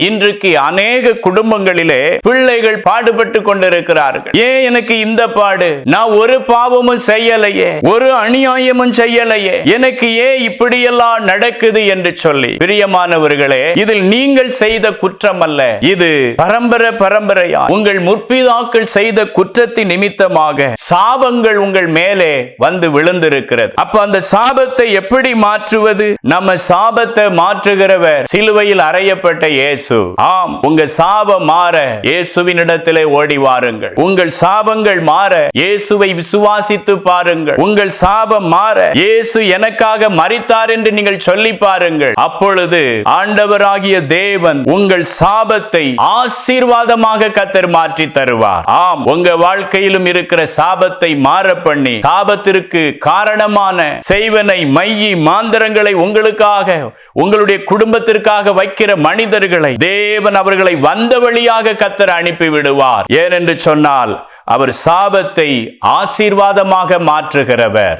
இன்றைக்கு அநேக குடும்பங்களிலே பிள்ளைகள் பாடுபட்டு கொண்டிருக்கிறார்கள். ஏன் எனக்கு இந்த பாடு? நான் ஒரு பாவமும் செய்யலையே, ஒரு அநியாயமும் செய்யலையே, எனக்கு ஏன் இப்படியெல்லாம் நடக்குது என்று சொல்லி. பிரியமானவர்களே, இதில் நீங்கள் செய்த குற்றம் அல்ல, இது பரம்பரையா உங்கள் முற்பிதாக்கள் செய்த குற்றத்தின் நிமித்தமாக சாபங்கள் உங்கள் மேலே வந்து விழுந்திருக்கிறது. அப்ப அந்த சாபத்தை எப்படி மாற்றுவது? நம்ம சாபத்தை மாற்றுகிறவர் சிலுவையில் அறையப்பட்ட இயேசு. ஆம், உங்க சாபம் மாற இயேசுவின் இடத்திலே ஓடி வாருங்கள். உங்கள் சாபங்கள் மாற இயேசுவை விசுவாசித்து பாருங்கள். உங்கள் சாபம் மாற இயேசு எனக்காக மரித்தார் என்று நீங்கள் சொல்லி பாருங்கள். அப்பொழுது ஆண்டவராகிய தேவன் உங்கள் சாபத்தை ஆசீர்வாதமாக கர்த்தர் மாற்றி தருவார். ஆம், உங்க வாழ்க்கையிலும் இருக்கிற சாபத்தை மாற பண்ணி, சாபத்திற்கு காரணமான செய்வனை, மையி, மாந்திரங்களை உங்களுக்காக, உங்களுடைய குடும்பத்திற்காக வைக்கிற மனிதர்களை தேவன் அவர்களை வந்த வழியாக கர்த்தர் அனுப்பி விடுவார். ஏனென்று சொன்னால் அவர் சாபத்தை ஆசீர்வாதமாக மாற்றுகிறவர்.